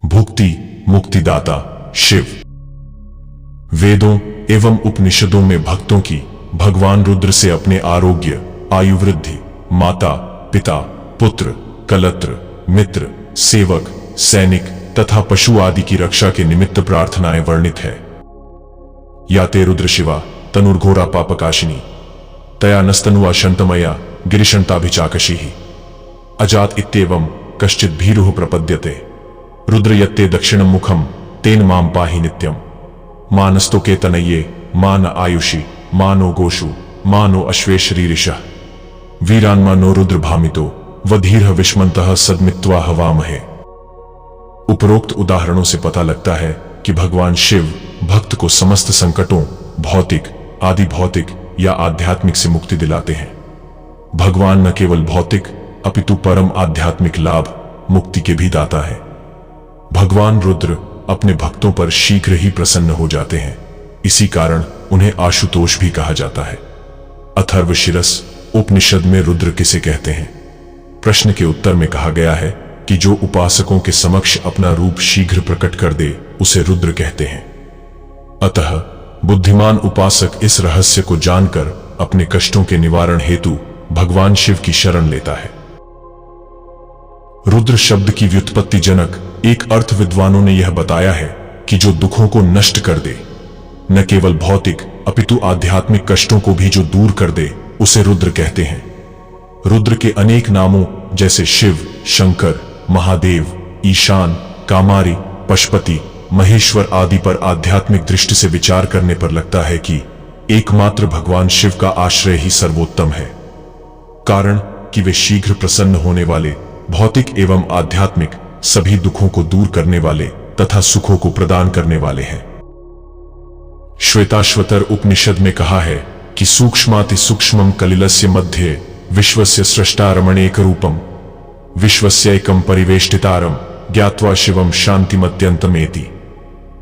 भुक्ति मुक्तिदाता शिव। वेदों एवं उपनिषदों में भक्तों की भगवान रुद्र से अपने आरोग्य, आयु वृद्धि, माता पिता, पुत्र, कलत्र, मित्र, सेवक, सैनिक तथा पशु आदि की रक्षा के निमित्त प्रार्थनाएं वर्णित है। या ते रुद्र शिवा तनुर्घोरा पापकाशिनी तया नस्तनुवा शंतमया गिरिशंताभिचाकशी अजात इत्येवं कश्चित भीरुः प्रपद्यते रुद्र यत्ते दक्षिणं मुखम तेन मां पाहि नित्यम मानस्तो के तनये मान आयुषि मानो गोषु मानो अश्वे शरीरिशः वीरान्मा नो रुद्र भामितो वधीरः विष्मन्तः सद्मित्वा हवामहे। उपरोक्त उदाहरणों से पता लगता है कि भगवान शिव भक्त को समस्त संकटों, भौतिक, आदि भौतिक या आध्यात्मिक से मुक्ति दिलाते हैं। भगवान न केवल भौतिक अपितु परम आध्यात्मिक लाभ, मुक्ति के भी दाता है। भगवान रुद्र अपने भक्तों पर शीघ्र ही प्रसन्न हो जाते हैं, इसी कारण उन्हें आशुतोष भी कहा जाता है। अथर्वशीरस उपनिषद में रुद्र किसे कहते हैं? प्रश्न के उत्तर में कहा गया है कि जो उपासकों के समक्ष अपना रूप शीघ्र प्रकट कर दे उसे रुद्र कहते हैं। अतः बुद्धिमान उपासक इस रहस्य को जानकर अपने कष्टों के निवारण हेतु भगवान शिव की शरण लेता है। रुद्र शब्द की व्युत्पत्ति जनक एक अर्थ विद्वानों ने यह बताया है कि जो दुखों को नष्ट कर दे, न केवल भौतिक अपितु आध्यात्मिक कष्टों को भी जो दूर कर दे, उसे रुद्र कहते हैं। रुद्र के अनेक नामों जैसे शिव, शंकर, महादेव, ईशान, कामारी, पशुपति, महेश्वर आदि पर आध्यात्मिक दृष्टि से विचार करने पर लगता है कि एकमात्र भगवान शिव का आश्रय ही सर्वोत्तम है। कारण कि वे शीघ्र प्रसन्न होने वाले, भौतिक एवं आध्यात्मिक सभी दुखों को दूर करने वाले तथा सुखों को प्रदान करने वाले हैं। श्वेताश्वतर उपनिषद में कहा है कि सूक्ष्माति सूक्ष्मं कलिलस्य मध्ये विश्वस्य सृष्टारमणेक रूपम विश्वस्यैकं परिवेष्टितारम ज्ञात्वा शिवम शांतिमत्यंतमेति।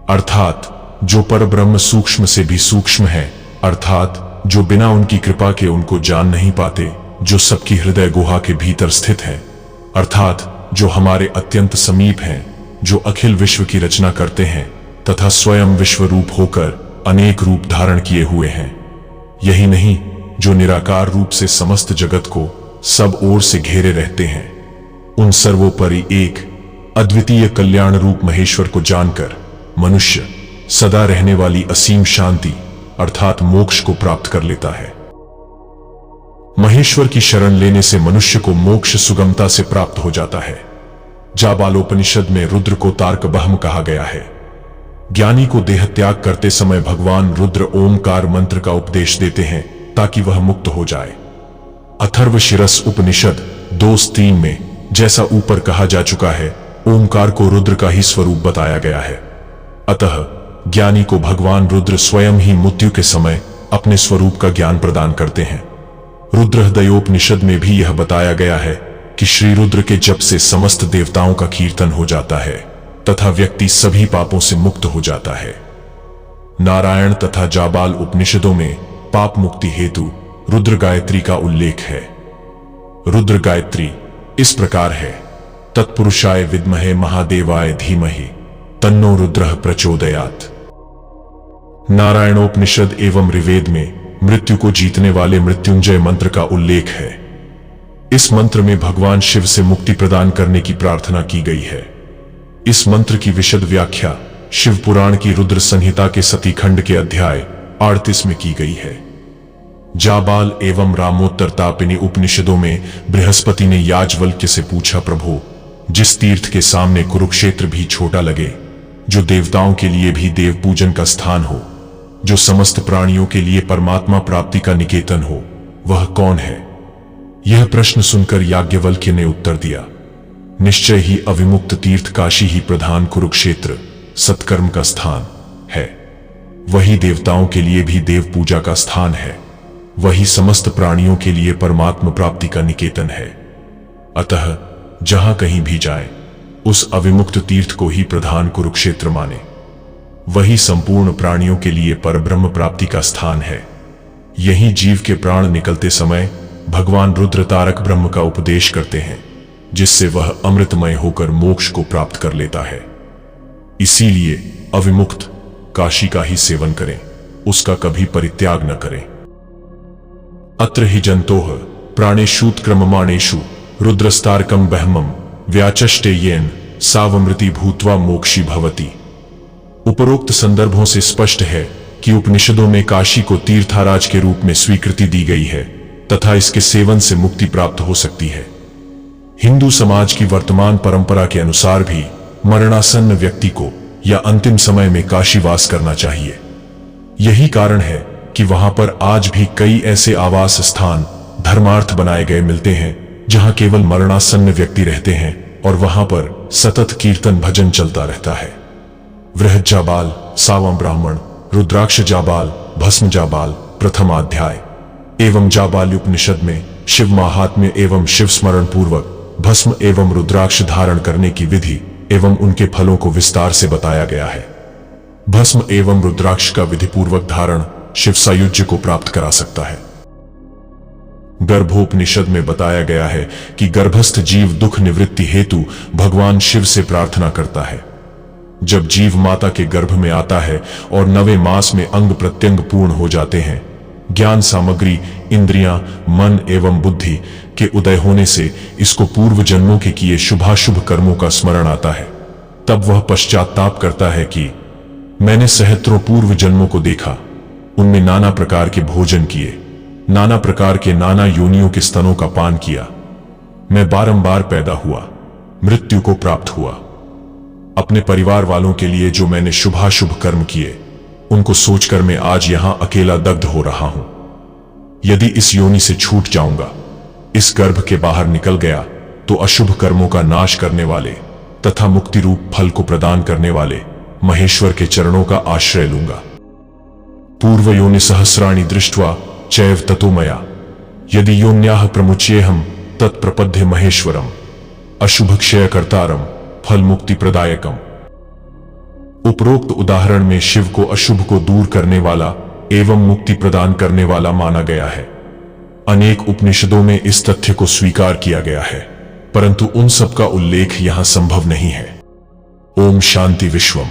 अर्थात जो परब्रह्म सूक्ष्म से भी सूक्ष्म है, अर्थात जो बिना उनकी कृपा के उनको जान नहीं पाते, जो सबकी हृदय गुहा के भीतर स्थित है, अर्थात जो हमारे अत्यंत समीप हैं, जो अखिल विश्व की रचना करते हैं तथा स्वयं विश्व रूप होकर अनेक रूप धारण किए हुए हैं। यही नहीं, जो निराकार रूप से समस्त जगत को सब ओर से घेरे रहते हैं, उन सर्वोपरि एक अद्वितीय कल्याण रूप महेश्वर को जानकर मनुष्य सदा रहने वाली असीम शांति अर्थात मोक्ष को प्राप्त कर लेता है। महेश्वर की शरण लेने से मनुष्य को मोक्ष सुगमता से प्राप्त हो जाता है। जाबालोपनिषद में रुद्र को तार्कबह्म कहा गया है। ज्ञानी को देह त्याग करते समय भगवान रुद्र ओमकार मंत्र का उपदेश देते हैं ताकि वह मुक्त हो जाए। अथर्वशीरस उपनिषद 2:3 में जैसा ऊपर कहा जा चुका है, ओमकार को रुद्र का ही स्वरूप बताया गया है। अतः ज्ञानी को भगवान रुद्र स्वयं ही मृत्यु के समय अपने स्वरूप का ज्ञान प्रदान करते हैं। रुद्रहृदयोपनिषद में भी यह बताया गया है कि श्री रुद्र के जप से समस्त देवताओं का कीर्तन हो जाता है तथा व्यक्ति सभी पापों से मुक्त हो जाता है। नारायण तथा जाबाल उपनिषदों में पाप मुक्ति हेतु रुद्र गायत्री का उल्लेख है। रुद्र गायत्री इस प्रकार है: तत्पुरुषाय विद्महे महादेवाय धीमहि तन्नो रुद्रः प्रचोदयात्। नारायणोपनिषद एवं ऋवेद में मृत्यु को जीतने वाले मृत्युंजय मंत्र का उल्लेख है। इस मंत्र में भगवान शिव से मुक्ति प्रदान करने की प्रार्थना की गई है। इस मंत्र की विशद व्याख्या शिव पुराण की रुद्र संहिता के सतीखंड के अध्याय 38 में की गई है। जाबाल एवं रामोत्तर तापिनी उपनिषदों में बृहस्पति ने याज्ञवल्क्य से पूछा, प्रभु, जिस तीर्थ के सामने कुरुक्षेत्र भी छोटा लगे, जो देवताओं के लिए भी देव पूजन का स्थान हो, जो समस्त प्राणियों के लिए परमात्मा प्राप्ति का निकेतन हो, वह कौन है? यह प्रश्न सुनकर याज्ञवल्क्य ने उत्तर दिया, निश्चय ही अविमुक्त तीर्थ काशी ही प्रधान कुरुक्षेत्र सत्कर्म का स्थान है। वही देवताओं के लिए भी देव पूजा का स्थान है। वही समस्त प्राणियों के लिए परमात्मा प्राप्ति का निकेतन है। अतः जहां कहीं भी जाए, उस अविमुक्त तीर्थ को ही प्रधान कुरुक्षेत्र माने। वही संपूर्ण प्राणियों के लिए परब्रह्म प्राप्ति का स्थान है। यही जीव के प्राण निकलते समय भगवान रुद्र तारक ब्रह्म का उपदेश करते हैं, जिससे वह अमृतमय होकर मोक्ष को प्राप्त कर लेता है। इसीलिए अविमुक्त काशी का ही सेवन करें, उसका कभी परित्याग न करें। अत्र हि जंतोः प्राणेषूत्क्रममाणेषु रुद्रस्तारकं बहमं व्याचष्टे येन सावमृति भूत्वा मोक्षी भवति। उपरोक्त संदर्भों से स्पष्ट है कि उपनिषदों में काशी को तीर्थाराज के रूप में स्वीकृति दी गई है तथा इसके सेवन से मुक्ति प्राप्त हो सकती है। हिंदू समाज की वर्तमान परंपरा के अनुसार भी मरणासन्न व्यक्ति को या अंतिम समय में काशीवास करना चाहिए। यही कारण है कि वहां पर आज भी कई ऐसे आवास स्थान धर्मार्थ बनाए गए मिलते हैं जहां केवल मरणासन्न व्यक्ति रहते हैं और वहां पर सतत कीर्तन भजन चलता रहता है। वृहद जाबाल, सावम ब्राह्मण, रुद्राक्ष जाबाल, भस्म जाबाल प्रथमाध्याय एवं जाबाल उपनिषद में शिव महात्म्य एवं शिव स्मरण पूर्वक भस्म एवं रुद्राक्ष धारण करने की विधि एवं उनके फलों को विस्तार से बताया गया है। भस्म एवं रुद्राक्ष का विधिपूर्वक धारण शिव सायुज्य को प्राप्त करा सकता है। गर्भोपनिषद में बताया गया है कि गर्भस्थ जीव दुख निवृत्ति हेतु भगवान शिव से प्रार्थना करता है। जब जीव माता के गर्भ में आता है और 9वें मास में अंग प्रत्यंग पूर्ण हो जाते हैं, ज्ञान सामग्री, इंद्रियां, मन एवं बुद्धि के उदय होने से इसको पूर्व जन्मों के किए शुभाशुभ कर्मों का स्मरण आता है। तब वह पश्चाताप करता है कि मैंने सहस्त्रों पूर्व जन्मों को देखा, उनमें नाना प्रकार के भोजन किए, नाना प्रकार के नाना योनियों के स्तनों का पान किया। मैं बारंबार पैदा हुआ, मृत्यु को प्राप्त हुआ। अपने परिवार वालों के लिए जो मैंने शुभाशुभ कर्म किए, उनको सोचकर मैं आज यहां अकेला दग्ध हो रहा हूं। यदि इस योनि से छूट जाऊंगा, इस गर्भ के बाहर निकल गया, तो अशुभ कर्मों का नाश करने वाले तथा मुक्ति रूप फल को प्रदान करने वाले महेश्वर के चरणों का आश्रय लूंगा। पूर्व योनि सहस्राणि दृष्ट्वा चैव ततो मया यदि योन्याः प्रमुच्येहम तत्प्रपद्ये महेश्वरम अशुभ क्षय कर्तारम फल मुक्ति प्रदायकम। उपरोक्त उदाहरण में शिव को अशुभ को दूर करने वाला एवं मुक्ति प्रदान करने वाला माना गया है। अनेक उपनिषदों में इस तथ्य को स्वीकार किया गया है, परंतु उन सब का उल्लेख यहां संभव नहीं है। ओम शांति विश्वम।